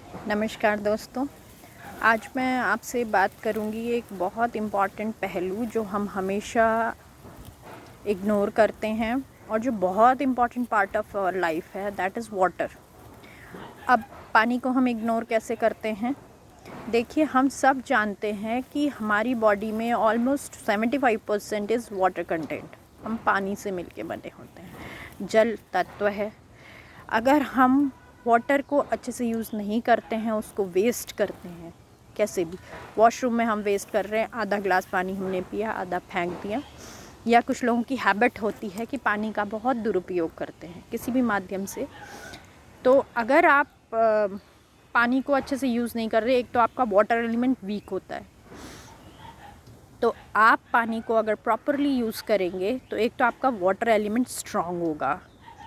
नमस्कार दोस्तों। आज मैं आपसे बात करूंगी एक बहुत इम्पॉर्टेंट पहलू जो हम हमेशा इग्नोर करते हैं और जो बहुत important part of our life है, दैट इज़ वाटर। अब पानी को हम इग्नोर कैसे करते हैं? देखिए, हम सब जानते हैं कि हमारी बॉडी में ऑलमोस्ट 75% इज़ वाटर कंटेंट। हम पानी से मिलके बने होते हैं, जल तत्व है। अगर हम वाटर को अच्छे से यूज़ नहीं करते हैं, उसको वेस्ट करते हैं, कैसे भी वॉशरूम में हम वेस्ट कर रहे हैं, आधा ग्लास पानी हमने पिया, आधा फेंक दिया। या कुछ लोगों की हैबिट होती है कि पानी का बहुत दुरुपयोग करते हैं किसी भी माध्यम से। तो अगर आप पानी को अच्छे से यूज़ नहीं कर रहे, एक तो आपका वाटर एलिमेंट वीक होता है। तो आप पानी को अगर प्रॉपरली यूज़ करेंगे तो एक तो आपका वाटर एलिमेंट स्ट्रांग होगा,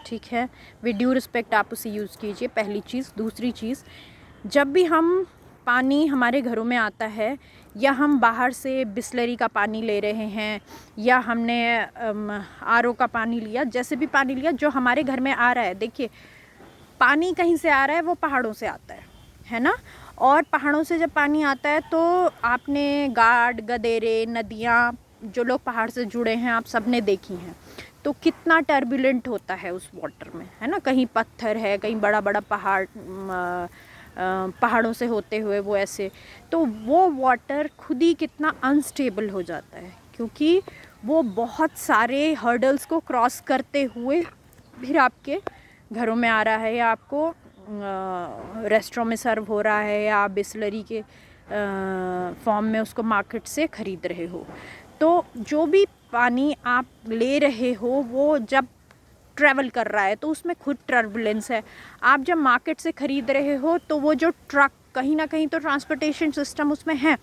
ठीक है। विद ड्यू रिस्पेक्ट आप उसे यूज़ कीजिए, पहली चीज़। दूसरी चीज़, जब भी हम पानी हमारे घरों में आता है या हम बाहर से बिसलरी का पानी ले रहे हैं या हमने आरओ का पानी लिया, जैसे भी पानी लिया जो हमारे घर में आ रहा है, देखिए पानी कहीं से आ रहा है, वो पहाड़ों से आता है ना। और पहाड़ों से जब पानी आता है तो आपने गाड, गदेरे, नदियाँ, जो लोग पहाड़ से जुड़े हैं आप सब ने देखी हैं, तो कितना टर्बुलेंट होता है उस वाटर में, है ना। कहीं पत्थर है, कहीं बड़ा बड़ा पहाड़ों से होते हुए वो ऐसे, तो वो वाटर खुद ही कितना अनस्टेबल हो जाता है, क्योंकि वो बहुत सारे हर्डल्स को क्रॉस करते हुए फिर आपके घरों में आ रहा है, या आपको रेस्टोरेंट में सर्व हो रहा है, या आप बिसलरी के फॉर्म में उसको मार्केट से ख़रीद रहे हो। तो जो भी पानी आप ले रहे हो वो जब ट्रैवल कर रहा है तो उसमें खुद टर्बुलेंस है। आप जब मार्केट से ख़रीद रहे हो तो वो जो ट्रक, कहीं ना कहीं तो ट्रांसपोर्टेशन सिस्टम उसमें है,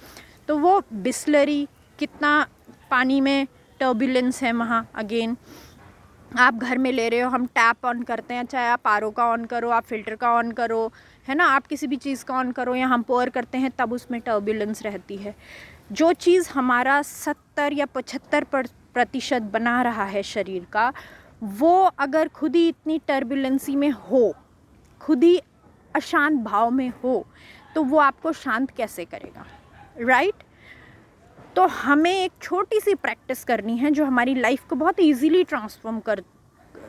तो वो बिसलरी, कितना पानी में टर्बुलेंस है वहाँ। अगेन आप घर में ले रहे हो, हम टैप ऑन करते हैं, चाहे आप आरओ का ऑन करो, आप फिल्टर का ऑन करो, है ना, आप किसी भी चीज़ का ऑन करो, या हम पोर करते हैं, तब उसमें टर्बुलेंस रहती है। जो चीज़ हमारा 70 या 75% बना रहा है शरीर का, वो अगर खुद ही इतनी टर्बुलेंसी में हो, खुद ही अशांत भाव में हो, तो वो आपको शांत कैसे करेगा, राइट। तो हमें एक छोटी सी प्रैक्टिस करनी है जो हमारी लाइफ को बहुत इजीली ट्रांसफॉर्म कर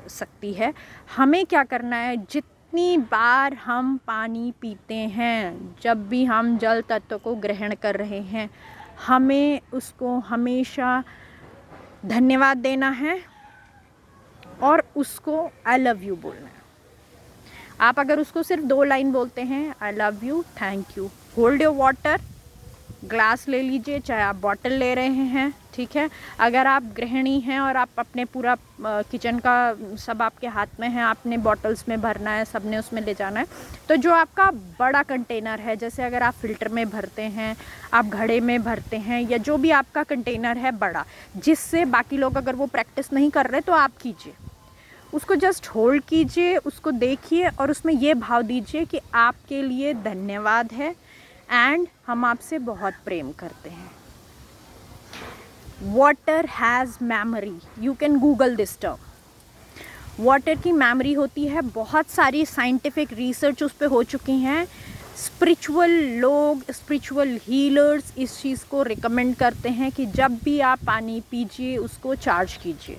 सकती है। हमें क्या करना है, जितनी बार हम पानी पीते हैं, जब भी हम जल तत्व को ग्रहण कर रहे हैं, हमें उसको हमेशा धन्यवाद देना है और उसको आई लव यू बोलना है। आप अगर उसको सिर्फ 2 लाइन बोलते हैं, I love you, thank you, hold your water, glass ले लीजिए, चाहे आप बॉटल ले रहे हैं, ठीक है। अगर आप गृहिणी हैं और आप अपने पूरा किचन का सब आपके हाथ में है, आपने बॉटल्स में भरना है, सब ने उसमें ले जाना है, तो जो आपका बड़ा कंटेनर है, जैसे अगर आप फिल्टर में भरते हैं, आप घड़े में भरते हैं, या जो भी आपका कंटेनर है बड़ा, जिससे बाकी लोग अगर वो प्रैक्टिस नहीं कर रहे तो आप कीजिए, उसको जस्ट होल्ड कीजिए, उसको देखिए और उसमें ये भाव दीजिए कि आपके लिए धन्यवाद है एंड हम आपसे बहुत प्रेम करते हैं। Water has memory, you can Google this term. Water की मेमोरी होती है, बहुत सारी साइंटिफिक रिसर्च उस पर हो चुकी हैं। स्पिरिचुअल लोग, स्पिरिचुअल हीलर्स इस चीज़ को रिकमेंड करते हैं कि जब भी आप पानी पीजिए उसको चार्ज कीजिए।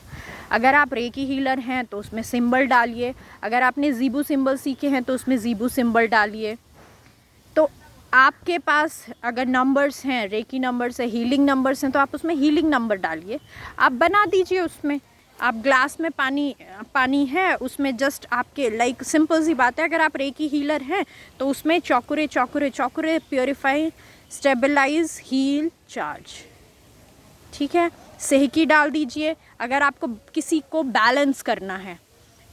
अगर आप रेकी हीलर हैं तो उसमें सिंबल डालिए, अगर आपने ज़ीबू सिंबल सीखे हैं तो उसमें ज़ीबू सिंबल डालिए। तो आपके पास अगर नंबर्स हैं, रेकी नंबर्स है, हीलिंग नंबर्स हैं, तो आप उसमें हीलिंग नंबर डालिए, आप बना दीजिए उसमें। आप ग्लास में पानी है, उसमें जस्ट आपके लाइक सिंपल सी बात है, अगर आप रेकी हीलर हैं तो उसमें चौकुरे चौकुरे चौकुरे, प्योरीफाई, स्टेबलाइज, हील, चार्ज, ठीक है। सेहकी डाल दीजिए अगर आपको किसी को बैलेंस करना है,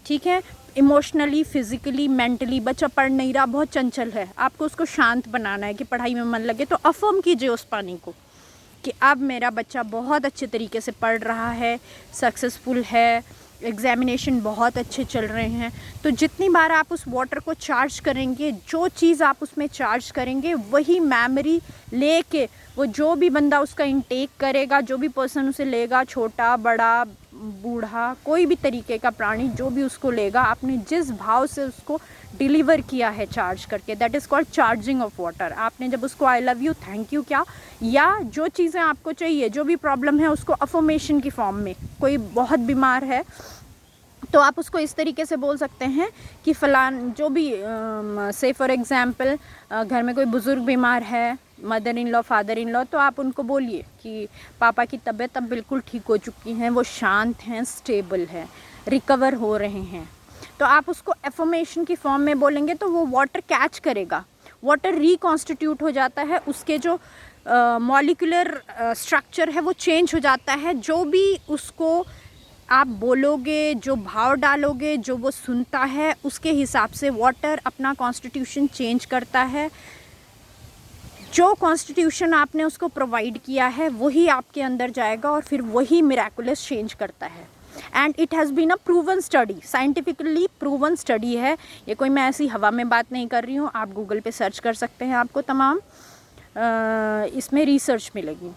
ठीक है, इमोशनली, फिज़िकली, मेंटली। बच्चा पढ़ नहीं रहा, बहुत चंचल है, आपको उसको शांत बनाना है कि पढ़ाई में मन लगे, तो अफर्म कीजिए उस पानी को कि अब मेरा बच्चा बहुत अच्छे तरीके से पढ़ रहा है, सक्सेसफुल है, एग्ज़ामिनेशन बहुत अच्छे चल रहे हैं। तो जितनी बार आप उस वाटर को चार्ज करेंगे, जो चीज़ आप उसमें चार्ज करेंगे वही मेमोरी लेके वो जो भी बंदा उसका इंटेक करेगा, जो भी पर्सन उसे लेगा, छोटा बड़ा, बूढ़ा, कोई भी तरीके का प्राणी जो भी उसको लेगा, आपने जिस भाव से उसको डिलीवर किया है चार्ज करके, that is called charging of water. आपने जब उसको I love you, thank you क्या, या जो चीज़ें आपको चाहिए, जो भी प्रॉब्लम है उसको अफर्मेशन की फॉर्म में, कोई बहुत बीमार है तो आप उसको इस तरीके से बोल सकते हैं कि फ़लान जो भी से फॉर एग्ज़ाम्पल घर में कोई बुज़ुर्ग बीमार है, mother in law, father in law, तो आप उनको बोलिए कि पापा की तबीयत अब बिल्कुल ठीक हो चुकी है, वो शांत हैं, स्टेबल है, रिकवर हो रहे हैं। तो आप उसको एफर्मेशन की फॉर्म में बोलेंगे तो वो वाटर कैच करेगा, वाटर रिकॉन्स्टिट्यूट हो जाता है, उसके जो मॉलिक्यूलर स्ट्रक्चर है वो चेंज हो जाता है। जो भी उसको आप बोलोगे, जो भाव डालोगे, जो वो सुनता है, उसके हिसाब से वाटर अपना कॉन्स्टिट्यूशन चेंज करता है। जो कॉन्स्टिट्यूशन आपने उसको प्रोवाइड किया है वही आपके अंदर जाएगा और फिर वही मिराकुलस चेंज करता है। And it has been a proven study, scientifically proven study है ये, कोई मैं ऐसी हवा में बात नहीं कर रही हूँ। आप गूगल पे सर्च कर सकते हैं, आपको तमाम इसमें रिसर्च मिलेगी।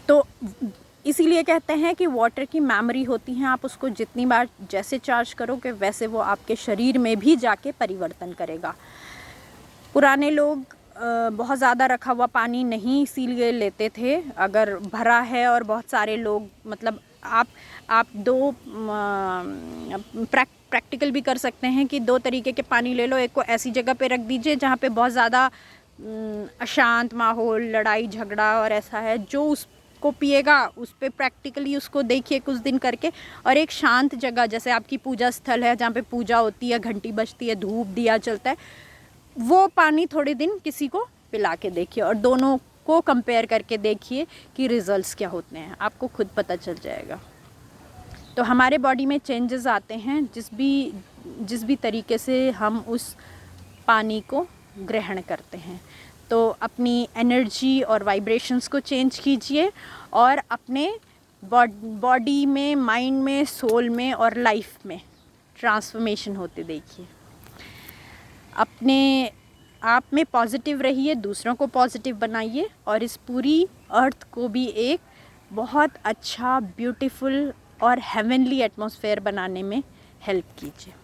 तो इसीलिए कहते हैं कि वाटर की मेमोरी होती है, आप उसको जितनी बार जैसे चार्ज करोगे वैसे वो आपके शरीर में भी जाके परिवर्तन करेगा। पुराने लोग बहुत ज़्यादा रखा हुआ पानी नहीं इसीलिए लेते थे। अगर भरा है और बहुत सारे लोग, मतलब आप दो प्रैक्टिकल भी कर सकते हैं कि दो तरीके के पानी ले लो। एक को ऐसी जगह पे रख दीजिए जहाँ पे बहुत ज़्यादा अशांत माहौल, लड़ाई झगड़ा और ऐसा है, जो उसको पिएगा उस पर प्रैक्टिकली उसको देखिए कुछ दिन करके। और एक शांत जगह, जैसे आपकी पूजा स्थल है जहाँ पे पूजा होती है, घंटी बजती है, धूप दिया चलता है, वो पानी थोड़े दिन किसी को पिला के देखिए और दोनों को कंपेयर करके देखिए कि रिज़ल्ट्स क्या होते हैं, आपको खुद पता चल जाएगा। तो हमारे बॉडी में चेंजेस आते हैं जिस भी तरीके से हम उस पानी को ग्रहण करते हैं। तो अपनी एनर्जी और वाइब्रेशंस को चेंज कीजिए और अपने बॉडी में, माइंड में, सोल में और लाइफ में ट्रांसफॉर्मेशन होते देखिए। अपने आप में पॉजिटिव रहिए, दूसरों को पॉजिटिव बनाइए और इस पूरी अर्थ को भी एक बहुत अच्छा, ब्यूटीफुल और हेवनली एटमॉस्फेयर बनाने में हेल्प कीजिए।